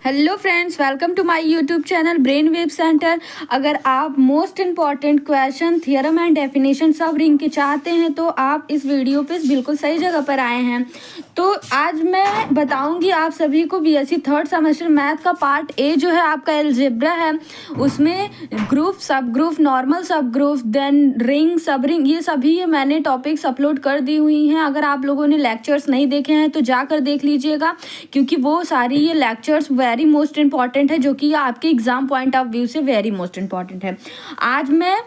Hello friends, welcome to my YouTube channel Brain Wave Centre. अगर आप most important question, theorem and definition सब ring के चाहते हैं तो आप इस वीडियो पे बिल्कुल सही जगह पर आए हैं। तो आज मैं बताऊंगी आप सभी को बीएससी थर्ड सेमेस्टर मैथ का पार्ट ए जो है आपका एलजेब्रा है, उसमें ग्रुप, सब ग्रुप, नॉर्मल सब ग्रुप, देन रिंग, सब रिंग, ये सभी मैंने टॉपिक्स अपलोड कर दी हुई हैं। अगर आप लोगों ने लेक्चर्स नहीं देखे हैं तो जाकर देख लीजिएगा, क्योंकि वो सारी ये लेक्चर्स वेरी मोस्ट इम्पॉर्टेंट है, जो कि आपके एग्जाम पॉइंट ऑफ व्यू से वेरी मोस्ट इम्पॉर्टेंट है। आज मैं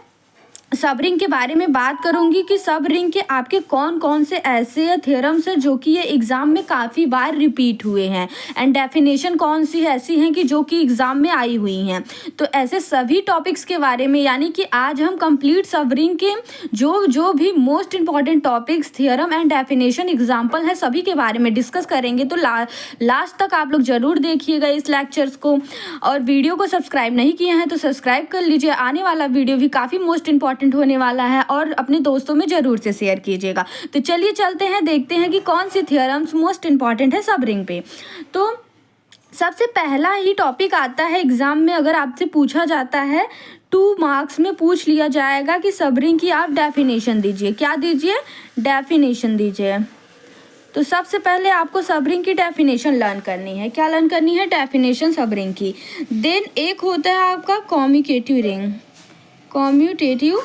सब रिंग के बारे में बात करूंगी कि सब रिंग के आपके कौन कौन से ऐसे थ्योरम्स हैं जो कि ये एग्ज़ाम में काफ़ी बार रिपीट हुए हैं, एंड डेफिनेशन कौन सी ऐसी हैं कि जो कि एग्ज़ाम में आई हुई हैं। तो ऐसे सभी टॉपिक्स के बारे में, यानी कि आज हम कंप्लीट सब रिंग के जो भी most important topics, theorem and definition example है, सभी के बारे में डिस्कस करेंगे। तो लास्ट तक आप लोग ज़रूर देखिएगा इस लेक्चर्स को, और वीडियो को सब्सक्राइब नहीं किए हैं तो सब्सक्राइब कर लीजिए। आने वाला वीडियो भी काफ़ी मोस्ट इंपॉर्टेंट होने वाला है, और अपने दोस्तों में जरूर से शेयर कीजिएगा। तो चलिए चलते हैं, देखते हैं कि कौन सी थ्योरम्स मोस्ट इंपॉर्टेंट है सब रिंग पे। तो सबसे पहला ही टॉपिक आता है एग्जाम में, अगर आपसे पूछा जाता है 2 मार्क्स में पूछ लिया जाएगा कि सब रिंग की आप डेफिनेशन दीजिए। क्या दीजिए? डेफिनेशन दीजिए। तो सबसे पहले आपको सब रिंग की डेफिनेशन लर्न करनी है। क्या लर्न करनी है? डेफिनेशन सब रिंग की। देन एक होता है आपका कॉम्यूटेटिव रिंग, कॉम्यूटेटिव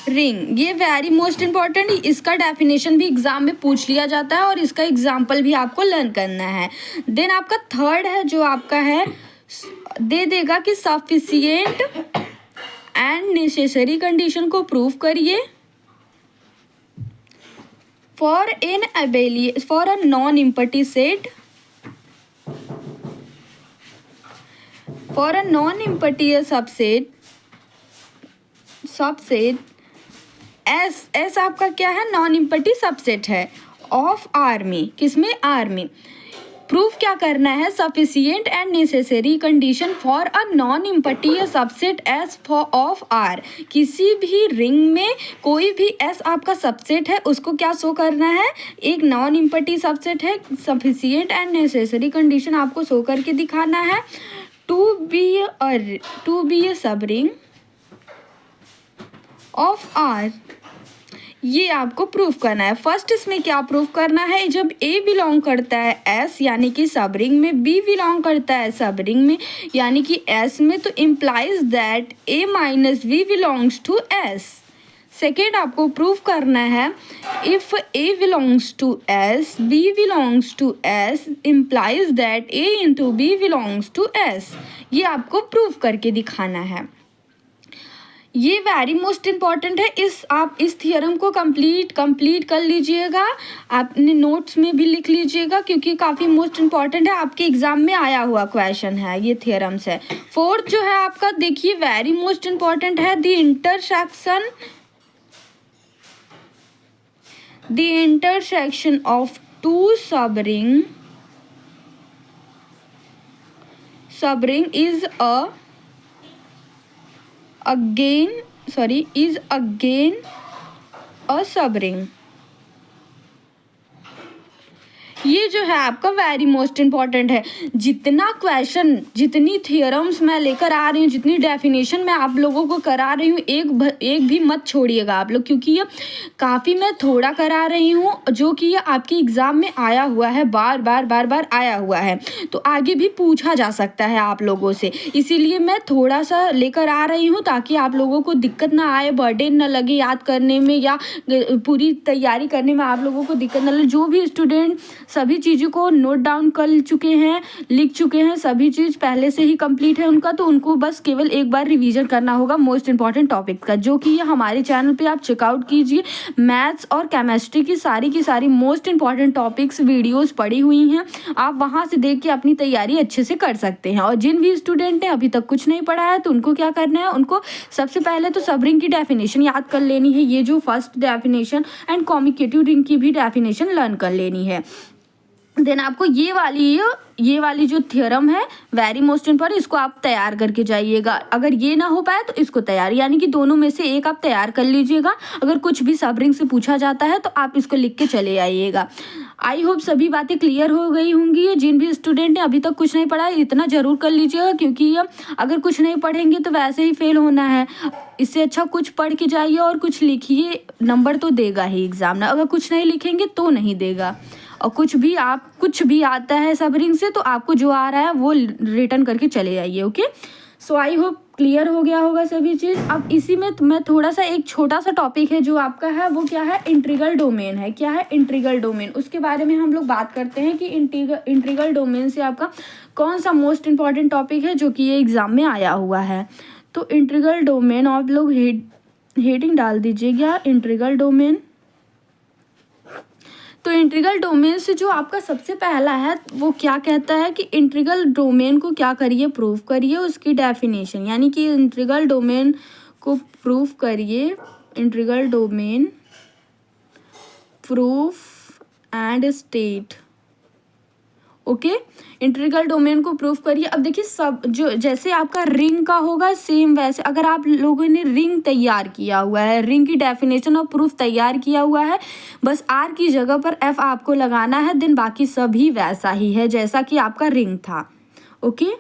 रिंग, ये वेरी मोस्ट इंपॉर्टेंट। इसका डेफिनेशन भी एग्जाम में पूछ लिया जाता है और इसका एग्जाम्पल भी आपको लर्न करना है। देन आपका थर्ड है जो आपका है, दे देगा कि सफिशिएंट एंड नेसेसरी कंडीशन को प्रूव करिए for a non empty set, for a non empty subset s आपका क्या है? नॉन एम्प्टी सबसेट है ऑफ आर्मी। किसमें? आर्मी। प्रूफ क्या करना है? Sufficient and necessary condition for a non empty subset s for of R. किसी भी रिंग में कोई भी एस आपका सबसेट है, उसको क्या शो करना है? एक नॉन एम्प्टी सबसेट है, सफिशिएंट एंड नेसेसरी कंडीशन आपको शो करके दिखाना है टू बी अ सब रिंग ऑफ आर। ये आपको प्रूफ करना है। फर्स्ट इसमें क्या प्रूफ करना है? जब ए बिलोंग करता है एस यानी कि सब रिंग में, बी बिलोंग करता है सब रिंग में यानी कि एस में, तो implies that a minus b belongs to s. Second आपको प्रूफ करना है, if a belongs to s, b belongs to s, implies that a into b belongs to s. ये आपको प्रूफ करके दिखाना है। ये वेरी मोस्ट इम्पॉर्टेंट है। आप इस थियरम को कंप्लीट कर लीजिएगा, आपने नोट्स में भी लिख लीजिएगा, क्योंकि काफ़ी मोस्ट इम्पॉर्टेंट है, आपके एग्जाम में आया हुआ क्वेश्चन है, ये थियरम्स है। फोर्थ जो है आपका, देखिए वेरी मोस्ट इम्पॉर्टेंट है, द इंटरसेक्शन ऑफ टू सब रिंग इज again a सब रिंग। ये जो है आपका वेरी मोस्ट इम्पॉर्टेंट है। जितना क्वेश्चन, जितनी थियरम्स मैं लेकर आ रही हूँ, जितनी डेफिनेशन मैं आप लोगों को करा रही हूँ, एक भी मत छोड़िएगा आप लोग, क्योंकि ये काफ़ी मैं थोड़ा करा रही हूँ, जो कि ये आपके एग्ज़ाम में आया हुआ है, बार बार आया हुआ है, तो आगे भी पूछा जा सकता है आप लोगों से। इसीलिए मैं थोड़ा सा लेकर आ रही हूँ, ताकि आप लोगों को दिक्कत ना आए, बर्डन ना लगे याद करने में, या पूरी तैयारी करने में आप लोगों को दिक्कत ना लगे। जो भी स्टूडेंट सभी चीज़ों को नोट डाउन कर चुके हैं, लिख चुके हैं, सभी चीज़ पहले से ही कंप्लीट है उनका, तो उनको बस केवल एक बार रिवीजन करना होगा मोस्ट इंपॉर्टेंट टॉपिक का, जो कि ये हमारे चैनल पे आप चेकआउट कीजिए। मैथ्स और केमिस्ट्री की सारी मोस्ट इंपॉर्टेंट टॉपिक्स वीडियोस पड़ी हुई हैं, आप वहाँ से देख के अपनी तैयारी अच्छे से कर सकते हैं। और जिन भी स्टूडेंट ने अभी तक कुछ नहीं पढ़ा है, तो उनको क्या करना है? उनको सबसे पहले तो सब रिंग की डेफिनेशन याद कर लेनी है, ये जो first definition, and commutative ring की भी डेफिनेशन लर्न कर लेनी है। देन आपको ये वाली जो थ्योरम है वेरी मोस्ट इम्पॉर्टेंट, इसको आप तैयार करके जाइएगा। अगर ये ना हो पाए तो इसको तैयार, यानी कि दोनों में से एक आप तैयार कर लीजिएगा। अगर कुछ भी सब रिंग से पूछा जाता है तो आप इसको लिख के चले आइएगा। आई होप सभी बातें क्लियर हो गई होंगी। जिन भी स्टूडेंट ने अभी तक कुछ नहीं पढ़ा है इतना ज़रूर कर लीजिएगा, क्योंकि अगर कुछ नहीं पढ़ेंगे तो वैसे ही फेल होना है। इससे अच्छा कुछ पढ़ के जाइए और कुछ लिखिए, नंबर तो देगा ही एग्ज़ाम में। अगर कुछ नहीं लिखेंगे तो नहीं देगा। और कुछ भी आता है सबरिंग से तो आपको जो आ रहा है वो रिटर्न करके चले जाइए। Okay, so I hope clear हो गया होगा सभी चीज़। अब इसी में मैं थोड़ा सा एक छोटा सा टॉपिक है जो आपका है, वो क्या है, इंट्रीगल डोमेन है। क्या है इंट्रीगल डोमेन, उसके बारे में हम लोग बात करते हैं कि इंट्रीगल डोमेन से आपका कौन सा मोस्ट इंपॉर्टेंट टॉपिक है जो कि ये एग्ज़ाम में आया हुआ है। तो इंट्रीगल डोमेन आप लोग हेडिंग डाल दीजिएगा, इंट्रीगल डोमेन। तो इंट्रीगल डोमेन से जो आपका सबसे पहला है वो क्या कहता है कि इंट्रीगल डोमेन को क्या करिए, प्रूव करिए, उसकी डेफिनेशन, यानी कि इंट्रीगल डोमेन को प्रूव करिए। Integral domain proof and state. Okay, integral domain को प्रूफ करिए। अब देखिए सब जो जैसे आपका रिंग का होगा सेम वैसे, अगर आप लोगों ने रिंग तैयार किया हुआ है, रिंग की डेफिनेशन और प्रूफ तैयार किया हुआ है, बस आर की जगह पर एफ आपको लगाना है, देन बाकी सभी वैसा ही है जैसा कि आपका रिंग था। ओके,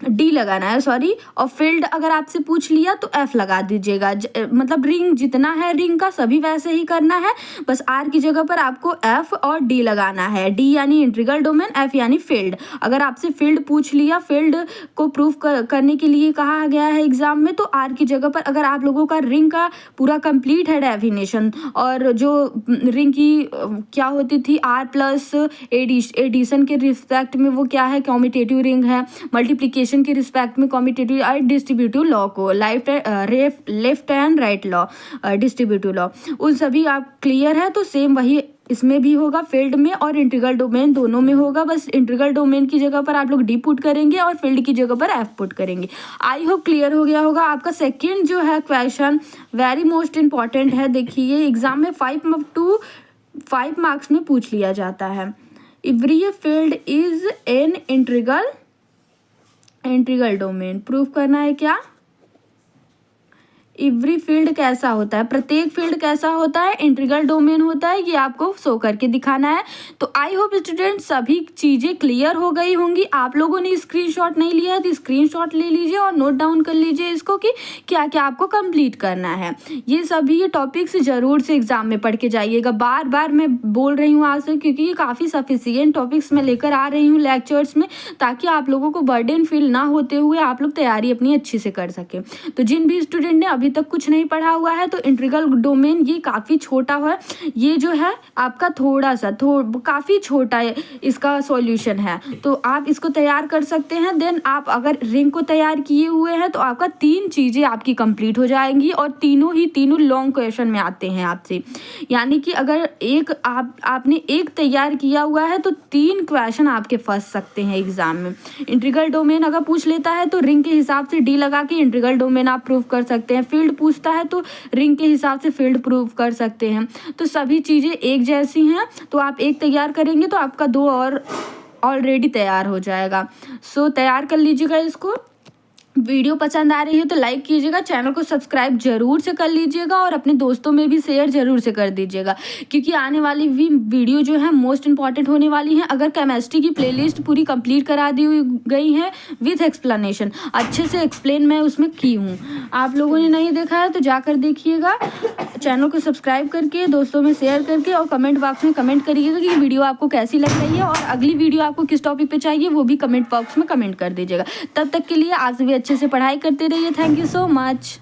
डी लगाना है, सॉरी। और फील्ड अगर आपसे पूछ लिया तो एफ लगा दीजिएगा। मतलब रिंग जितना है रिंग का सभी वैसे ही करना है, बस आर की जगह पर आपको एफ और डी लगाना है। डी यानी इंट्रीगल डोमेन, एफ यानी फील्ड। अगर आपसे फील्ड पूछ लिया, फील्ड को प्रूफ करने के लिए कहा गया है एग्जाम में, तो आर की जगह पर अगर आप लोगों का रिंग का पूरा कंप्लीट है डेफिनेशन, और जो रिंग की क्या होती थी आर प्लस एडिशन के रिस्पेक्ट में वो क्या है, कॉम्यूटेटिव रिंग है, मल्टीप्लिकेशन के रिस्पेक्ट में कॉम्यूटेटिव और डिस्ट्रीब्यूटिव लॉ को, left and right law, distributive law, उन सभी आप क्लियर है। तो सेम वही इसमें भी होगा, फील्ड में और इंट्रीगल डोमेन दोनों में होगा। बस इंट्रीगल डोमेन की जगह पर आप लोग डी पुट करेंगे और फील्ड की जगह पर एफ पुट करेंगे। आई होप क्लियर हो गया होगा। आपका सेकंड जो है क्वेश्चन वेरी मोस्ट इंपॉर्टेंट है। देखिए एग्जाम में 5 मार्क्स में पूछ लिया जाता है। Every field is an integral domain. Proof करना है क्या, एवरी फील्ड कैसा होता है, प्रत्येक फील्ड कैसा होता है, इंट्रीगल डोमेन होता है, ये आपको शो करके दिखाना है। तो आई होप स्टूडेंट सभी चीज़ें क्लियर हो गई होंगी। आप लोगों ने स्क्रीनशॉट नहीं लिया है तो स्क्रीनशॉट ले लीजिए और नोट डाउन कर लीजिए इसको कि क्या क्या आपको कंप्लीट करना है। ये सभी ये टॉपिक्स ज़रूर से एग्जाम में पढ़ के जाइएगा। बार बार मैं बोल रही हूँ आज से, क्योंकि ये काफ़ी सफिशिएंट टॉपिक्स मैं लेकर आ रही हूँ लेक्चर्स में, ताकि आप लोगों को बर्डन फील ना होते हुए आप लोग तैयारी अपनी अच्छी से कर सकें। तो जिन भी स्टूडेंट ने अभी तक कुछ नहीं पढ़ा हुआ है, तो इंट्रीगल डोमेन ये काफ़ी छोटा है, ये जो है आपका काफ़ी छोटा है, इसका सॉल्यूशन है, तो आप इसको तैयार कर सकते हैं। देन आप अगर रिंग को तैयार किए हुए हैं तो आपका 3 चीज़ें आपकी कंप्लीट हो जाएंगी, और तीनों लॉन्ग क्वेश्चन में आते हैं आपसे। यानी कि अगर आपने एक तैयार किया हुआ है तो 3 क्वेश्चन आपके फंस सकते हैं एग्जाम में। इंट्रीगल डोमेन अगर पूछ लेता है तो रिंग के हिसाब से डी लगा के इंट्रीगल डोमेन आप प्रूव कर सकते हैं। फील्ड पूछता है तो रिंग के हिसाब से फील्ड प्रूव कर सकते हैं। तो सभी चीज़ें एक जैसी हैं, तो आप एक तैयार करेंगे तो आपका 2 और ऑलरेडी तैयार हो जाएगा। सो तैयार कर लीजिएगा इसको। वीडियो पसंद आ रही है तो लाइक कीजिएगा, चैनल को सब्सक्राइब जरूर से कर लीजिएगा और अपने दोस्तों में भी शेयर जरूर से कर दीजिएगा, क्योंकि आने वाली भी वीडियो जो है मोस्ट इंपॉर्टेंट होने वाली है। अगर केमिस्ट्री की प्लेलिस्ट पूरी कंप्लीट करा दी गई है विथ एक्सप्लेनेशन, अच्छे से एक्सप्लेन मैं उसमें की हूँ। आप लोगों ने नहीं देखा है तो जाकर देखिएगा। चैनल को सब्सक्राइब करके दोस्तों में शेयर करके और कमेंट बॉक्स में कमेंट करिएगा कि वीडियो आपको कैसी लग रही है, और अगली वीडियो आपको किस टॉपिक पे चाहिए वो भी कमेंट बॉक्स में कमेंट कर दीजिएगा। तब तक के लिए आप सभी अच्छे से पढ़ाई करते रहिए। Thank you so much.